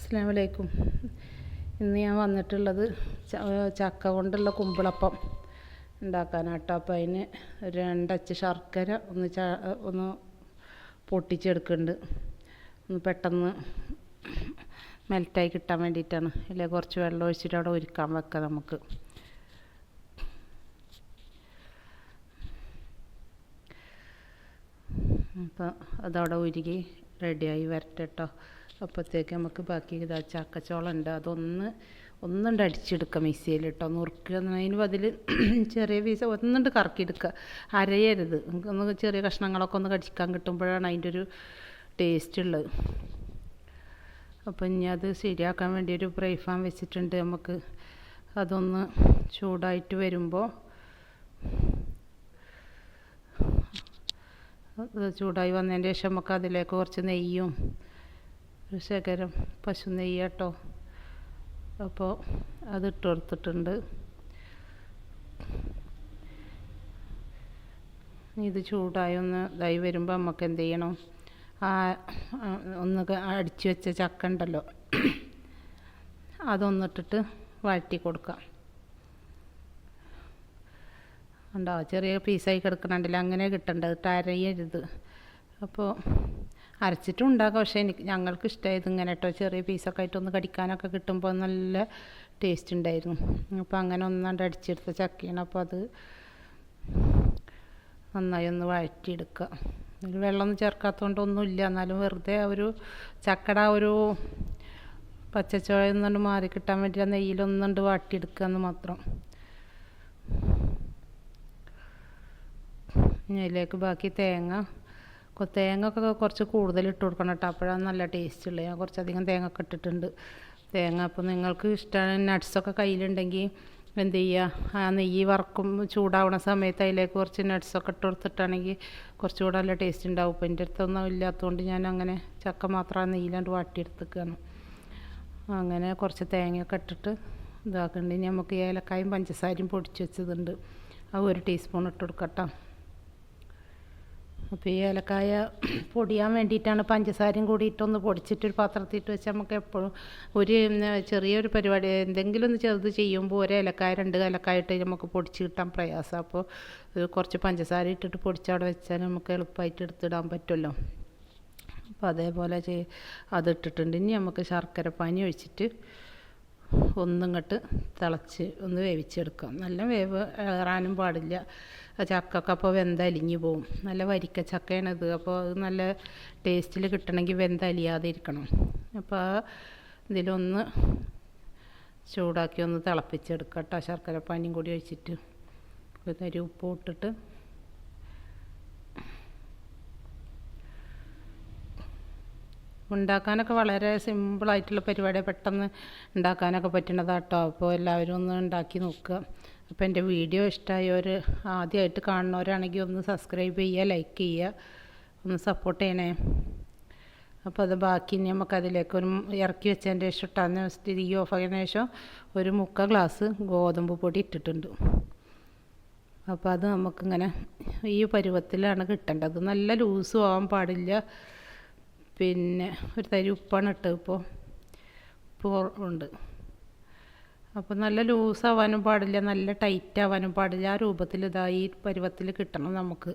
അസ്സലാമു അലൈക്കും. ഇന്ന് ഞാൻ വന്നിട്ടുള്ളത് ചക്ക കൊണ്ടുള്ള കുമ്പിളപ്പം ഉണ്ടാക്കാനാട്ടോ. അപ്പോൾ അതിന് ഒരു 2 അച്ച് ശർക്കര ഒന്ന് പൊട്ടിച്ചെടുക്കുന്നുണ്ട്. ഒന്ന് പെട്ടെന്ന് മെൽറ്റായി കിട്ടാൻ വേണ്ടിയിട്ടാണ്. അല്ലെങ്കിൽ കുറച്ച് വെള്ളം ഒഴിച്ചിട്ട് അവിടെ ഉരുക്കാൻ വെക്കാം നമുക്ക്. അപ്പോൾ അതവിടെ ഉരുകി റെഡിയായി വരട്ടെ കേട്ടോ. അപ്പോഴത്തേക്ക് നമുക്ക് ബാക്കി ഇതാ ചക്കച്ചോളം ഉണ്ട്, ഒന്നുണ്ട് അടിച്ചെടുക്കുക മിക്സിയിൽ കേട്ടോ. നുറുക്കുന്നതിന് ബതിൽ ചെറിയ പീസ് ഒന്നുണ്ട് കറക്കിയെടുക്കുക, അരയരുത്. ഒന്ന് ചെറിയ കഷ്ണങ്ങളൊക്കെ ഒന്ന് കടിക്കാൻ കിട്ടുമ്പോഴാണ് അതിൻ്റെ ഒരു ടേസ്റ്റ് ഉള്ളത്. അപ്പം ഇനി അത് ശരിയാക്കാൻ വേണ്ടി ഒരു ഫ്രൈ പാൻ വെച്ചിട്ടുണ്ട്. നമുക്ക് അതൊന്ന് ചൂടായിട്ട് വരുമ്പോൾ ചൂടായി വന്നതിന് ശേഷം നമുക്ക് അതിലേക്ക് കുറച്ച് നെയ്യും ഒരു ശകലം പശു നെയ്യ് കേട്ടോ. അപ്പോൾ അതിട്ട് കൊടുത്തിട്ടുണ്ട്. ഇത് ചൂടായി ഒന്ന് ഇതായി വരുമ്പോൾ നമുക്ക് എന്ത് ചെയ്യണം, ഒന്ന് അടിച്ചു വെച്ച ചക്ക ഉണ്ടല്ലോ, അതൊന്നിട്ടിട്ട് വഴറ്റി കൊടുക്കാം. ഉണ്ടാവും ചെറിയ പീസായി കിടക്കണുണ്ടല്ലോ, അങ്ങനെ കിട്ടേണ്ടത്, അരയരുത്. അപ്പോൾ അരച്ചിട്ടും ഉണ്ടാക്കാം, പക്ഷേ ഞങ്ങൾക്ക് ഇഷ്ടമായത് ഇങ്ങനെ കേട്ടോ. ചെറിയ പീസൊക്കെ ആയിട്ടൊന്ന് കടിക്കാനൊക്കെ കിട്ടുമ്പോൾ നല്ല ടേസ്റ്റ് ഉണ്ടായിരുന്നു. അപ്പോൾ അങ്ങനെ ഒന്നാണ്ട് അടിച്ചെടുത്ത ചക്കയാണ്. അപ്പോൾ അത് നന്നായി ഒന്ന് വഴറ്റിയെടുക്കുക. വെള്ളമൊന്നും ചേർക്കാത്തതുകൊണ്ട് ഒന്നുമില്ല, എന്നാലും വെറുതെ ഒരു ചക്കട ഒരു പച്ചച്ചോയ ഒന്നുകൊണ്ട് മാറി കിട്ടാൻ വേണ്ടി ആ നെയ്യിലൊന്നുകൊണ്ട് വാട്ടിയെടുക്കുക എന്ന് മാത്രം. അതിലേക്ക് ബാക്കി തേങ്ങ ഒക്കെ കുറച്ച് കൂടുതൽ ഇട്ട് കൊടുക്കണം കേട്ടോ, അപ്പോഴാണ് നല്ല ടേസ്റ്റ് ഉള്ളത്. ഞാൻ കുറച്ചധികം തേങ്ങ ഒക്കെ ഇട്ടിട്ടുണ്ട്. തേങ്ങ അപ്പോൾ നിങ്ങൾക്ക് ഇഷ്ടമാണ് നട്ട്സൊക്കെ കയ്യിലുണ്ടെങ്കിൽ എന്ത് ചെയ്യുക, ആ നെയ്യ് ചൂടാവണ സമയത്ത് അതിലേക്ക് കുറച്ച് നട്ട്സൊക്കെ ഇട്ട് കൊടുത്തിട്ടാണെങ്കിൽ കുറച്ചുകൂടെ നല്ല ടേസ്റ്റ് ഉണ്ടാവും. ഇപ്പോൾ എൻ്റെ അടുത്തൊന്നും ഇല്ലാത്തതുകൊണ്ട് ഞാൻ അങ്ങനെ ചക്ക മാത്രം ആ നെയ്യിലാണ്ട് വാട്ടിയെടുത്തേക്കാണ്. അങ്ങനെ കുറച്ച് തേങ്ങയൊക്കെ ഇട്ടിട്ട് ഇതാക്കുന്നുണ്ട്. ഇനി നമുക്ക് ഏലക്കായും പഞ്ചസാരയും പൊടിച്ച് വെച്ചതുണ്ട്, അത് 1 ടീസ്പൂൺ ഇട്ട് കൊടുക്കട്ടോ. അപ്പോൾ ഈ ഏലക്കായ പൊടിയാൻ വേണ്ടിയിട്ടാണ് പഞ്ചസാരയും കൂടിയിട്ടൊന്ന് പൊടിച്ചിട്ടൊരു പാത്രത്തിട്ട് വെച്ചാൽ നമുക്ക് എപ്പോഴും ഒരു ചെറിയൊരു പരിപാടി എന്തെങ്കിലും ഒന്ന് ചെറുത് ചെയ്യുമ്പോൾ 1 ഏലക്കായ 2 ഏലക്കായ ഇട്ട് നമുക്ക് പൊടിച്ച് കിട്ടാൻ പ്രയാസം. അപ്പോൾ കുറച്ച് പഞ്ചസാര ഇട്ടിട്ട് പൊടിച്ചവിടെ വെച്ചാൽ നമുക്ക് എളുപ്പമായിട്ട് എടുത്തിടാൻ പറ്റുമല്ലോ. അപ്പോൾ അതേപോലെ അതിട്ടിട്ടുണ്ട്. ഇനി നമുക്ക് ശർക്കര പാനി ഒഴിച്ചിട്ട് ഒന്നിങ്ങോട്ട് തിളച്ച് ഒന്ന് വേവിച്ചെടുക്കാം. നല്ല വേവ് ഏറാനും പാടില്ല, ചക്കൊക്കെ അപ്പോൾ വെന്തലിഞ്ഞ് പോവും. നല്ല വരിക്ക ചക്കയാണിത്, അപ്പോൾ അത് നല്ല ടേസ്റ്റിൽ കിട്ടണമെങ്കിൽ വെന്തലിയാതെ ഇരിക്കണം. അപ്പോൾ ഇതിലൊന്ന് ചൂടാക്കി ഒന്ന് തിളപ്പിച്ചെടുക്കാം കേട്ടോ. ശർക്കര പാനിയും കൂടി ഒഴിച്ചിട്ട് ഒരു ഉപ്പ് ഇട്ടിട്ട് ഉണ്ടാക്കാനൊക്കെ വളരെ സിമ്പിളായിട്ടുള്ള പരിപാടി, പെട്ടെന്ന് ഉണ്ടാക്കാനൊക്കെ പറ്റുന്നതാട്ടോ. അപ്പോൾ എല്ലാവരും ഒന്ന് ഉണ്ടാക്കി നോക്കുക. അപ്പോൾ എൻ്റെ വീഡിയോ ഇഷ്ടമായവർ, ആദ്യമായിട്ട് കാണുന്നവരാണെങ്കിൽ ഒന്ന് സബ്സ്ക്രൈബ് ചെയ്യുക, ലൈക്ക് ചെയ്യുക, ഒന്ന് സപ്പോർട്ട് ചെയ്യണേ. അപ്പോൾ അത് ബാക്കി നമുക്കതിലേക്ക് ഇറക്കി വെച്ചതിൻ്റെ ശേഷം ഇട്ടാന്ന് വെച്ചിട്ട് തീ ഓഫ് ആയതിനു ശേഷം 1/3 ഗ്ലാസ് ഗോതമ്പ് പൊടി ഇട്ടിട്ടുണ്ട്. അപ്പോൾ അത് നമുക്കിങ്ങനെ ഈ പരുവത്തിലാണ് കിട്ടേണ്ടത്. നല്ല ലൂസും ആവാൻ പാടില്ല. പിന്നെ ഒരു തരി ഉപ്പാണ് ഇട്ടത്, ഉപ്പ് ഉണ്ട്. അപ്പോൾ നല്ല ലൂസാവാനും പാടില്ല, നല്ല ടൈറ്റ് ആവാനും പാടില്ല. ആ രൂപത്തിൽ ഈ പരുവത്തിൽ കിട്ടണം നമുക്ക്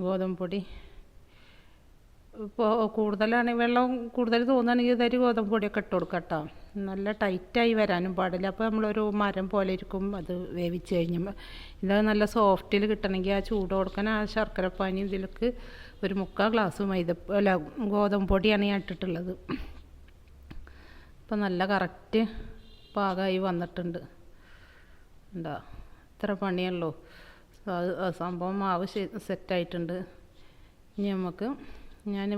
ഗോതമ്പ് പൊടി. ഇപ്പോൾ കൂടുതലാണെങ്കിൽ വെള്ളം കൂടുതൽ തോന്നുകയാണെങ്കിൽ തരി ഗോതമ്പ് പൊടിയൊക്കെ ഇട്ട് കൊടുക്കാം കേട്ടോ. നല്ല ടൈറ്റായി വരാനും പാടില്ല, അപ്പോൾ നമ്മളൊരു മരം പോലെ ഇരിക്കും അത് വേവിച്ച് കഴിഞ്ഞപ്പോൾ. ഇത് നല്ല സോഫ്റ്റിൽ കിട്ടണമെങ്കിൽ ആ ചൂട് കൊടുക്കാൻ ആ ശർക്കരപ്പാനി ഇതിലേക്ക് 1/3 ഗ്ലാസ് ഗോതമ്പ് പൊടിയാണ് ഞാൻ ഇട്ടിട്ടുള്ളത്. അപ്പോൾ നല്ല കറക്റ്റ് പാകമായി വന്നിട്ടുണ്ട്. എന്താ ഇത്ര പണിയുള്ളൂ, സംഭവം മാവ് സെറ്റായിട്ടുണ്ട്. ഇനി നമുക്ക് ഞാൻ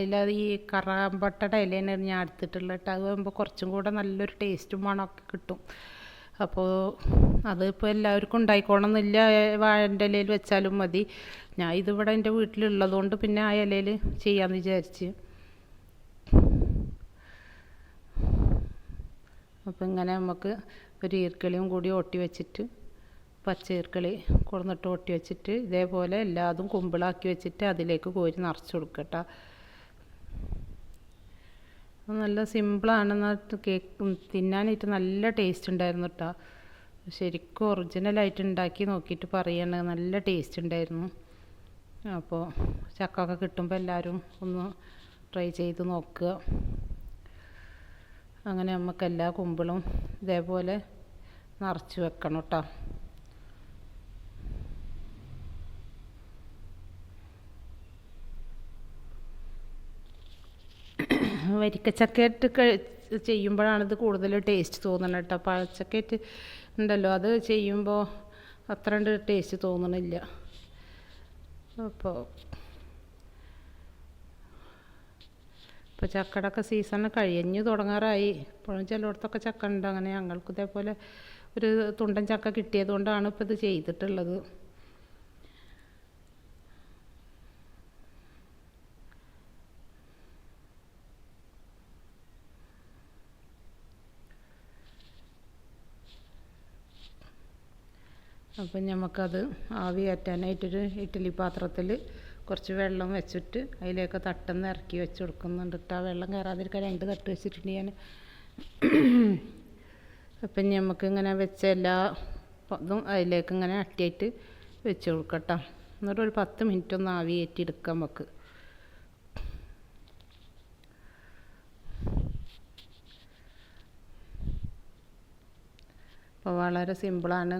ഇല ഈ കറാമ്പട്ടയുടെ ഇലയാണ് ഞാൻ എടുത്തിട്ടുള്ളത് കേട്ടോ. അത് ആകുമ്പോൾ കുറച്ചും കൂടെ നല്ലൊരു ടേസ്റ്റും മണമൊക്കെ കിട്ടും. അപ്പോൾ അതിപ്പോൾ എല്ലാവർക്കും ഉണ്ടായിക്കോണമെന്നില്ല, വാഴൻ്റെ ഇലയിൽ വെച്ചാലും മതി. ഞാൻ ഇതിവിടെ എൻ്റെ വീട്ടിലുള്ളതുകൊണ്ട് പിന്നെ ആ ഇലയിൽ ചെയ്യാമെന്ന് വിചാരിച്ച്. അപ്പോൾ ഇങ്ങനെ നമുക്ക് ഒരു ഈർക്കിളിയും കൂടി ഒട്ടി വെച്ചിട്ട്, പച്ച ഈർക്കിളി കൊടുന്നിട്ട് ഒട്ടി വെച്ചിട്ട് ഇതേപോലെ എല്ലാതും കുമ്പിളാക്കി വെച്ചിട്ട് അതിലേക്ക് കോരി നിറച്ച് കൊടുക്കട്ടോ. നല്ല സിമ്പിളാണ്. എന്നാൽ കേക്ക് തിന്നാനായിട്ട് നല്ല ടേസ്റ്റ് ഉണ്ടായിരുന്നു കേട്ടോ. ശരിക്കും ഒറിജിനലായിട്ട് ഉണ്ടാക്കി നോക്കിയിട്ട് പറയാണ്, നല്ല ടേസ്റ്റ് ഉണ്ടായിരുന്നു. അപ്പോൾ ചക്കൊക്കെ കിട്ടുമ്പോൾ എല്ലാവരും ഒന്ന് ട്രൈ ചെയ്ത് നോക്കുക. അങ്ങനെ നമുക്ക് എല്ലാ കുമ്പിളും ഇതേപോലെ നിറച്ച് വെക്കണം കേട്ടോ. വരിക്കച്ചക്കയിട്ട് ചെയ്യുമ്പോഴാണിത് കൂടുതൽ ടേസ്റ്റ് തോന്നുന്നത് കേട്ടോ. പഴച്ചക്കയിട്ട് ഉണ്ടല്ലോ, അത് ചെയ്യുമ്പോൾ അത്ര കണ്ട് ടേസ്റ്റ് തോന്നണില്ല. അപ്പോൾ ചക്കയുടെ ഒക്കെ സീസൺ കഴിഞ്ഞ് തുടങ്ങാറായി. ഇപ്പോഴും ചിലയിടത്തൊക്കെ ചക്ക ഉണ്ട്. അങ്ങനെ ഞങ്ങൾക്ക് ഇതേപോലെ ഒരു തുണ്ടൻ ചക്ക കിട്ടിയത് കൊണ്ടാണ് ഇപ്പോൾ ഇത് ചെയ്തിട്ടുള്ളത്. അപ്പം നമുക്കത് ആവി കയറ്റാനായിട്ടൊരു ഇഡ്ഡലി പാത്രത്തിൽ കുറച്ച് വെള്ളം വെച്ചിട്ട് അതിലേക്ക് തട്ടെന്ന് ഇറക്കി വെച്ച് കൊടുക്കുന്നുണ്ട് കേട്ടോ. ആ വെള്ളം കയറാതിരിക്കാൻ 2 തട്ട് വെച്ചിട്ടുണ്ട് ഞാൻ. അപ്പം നമുക്കിങ്ങനെ വെച്ച എല്ലാ ഇതും അതിലേക്ക് ഇങ്ങനെ അട്ടിയായിട്ട് വെച്ച് കൊടുക്കട്ടോ. എന്നിട്ട് ഒരു 10 മിനിറ്റ് ഒന്ന് ആവി കയറ്റിയെടുക്കാം നമുക്ക്. അപ്പോൾ വളരെ സിമ്പിളാണ്,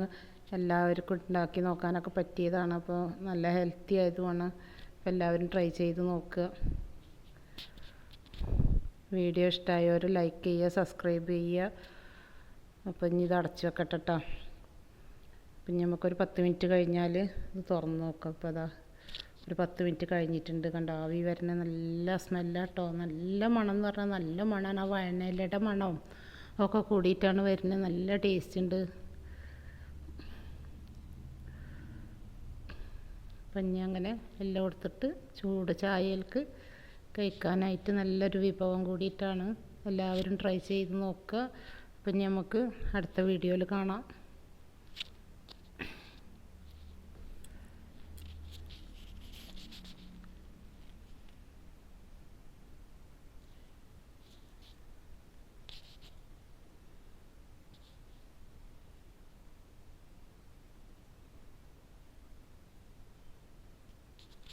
എല്ലാവർക്കും ഉണ്ടാക്കി നോക്കാനൊക്കെ പറ്റിയതാണ്. അപ്പോൾ നല്ല ഹെൽത്തി ആയതുമാണ്. അപ്പോൾ എല്ലാവരും ട്രൈ ചെയ്ത് നോക്കുക. വീഡിയോ ഇഷ്ടമായവർ ലൈക്ക് ചെയ്യുക, സബ്സ്ക്രൈബ് ചെയ്യുക. അപ്പോൾ ഇനി ഇത് അടച്ച് വെക്കട്ടെ കേട്ടോ. പിന്നെ നമുക്കൊരു 10 മിനിറ്റ് കഴിഞ്ഞാൽ ഇത് തുറന്ന് നോക്കാം. അപ്പോൾ അതാ ഒരു 10 മിനിറ്റ് കഴിഞ്ഞിട്ടുണ്ട്. കണ്ടോ, ആവി വരുന്ന നല്ല സ്മെല്ലാട്ടോ. നല്ല മണം എന്ന് പറഞ്ഞാൽ നല്ല മണമാണ്. ആ വഴനയിലയുടെ മണവും ഒക്കെ കൂടിയിട്ടാണ് വരുന്നത്. നല്ല ടേസ്റ്റ് ഉണ്ട്. അപ്പം ഇനി അങ്ങനെ എല്ലാം കൊടുത്തിട്ട് ചൂട് ചായയിലേക്ക് കഴിക്കാനായിട്ട് നല്ലൊരു വിഭവം കൂടിയിട്ടാണ്. എല്ലാവരും ട്രൈ ചെയ്ത് നോക്കുക. അപ്പം നമുക്ക് അടുത്ത വീഡിയോയിൽ കാണാം.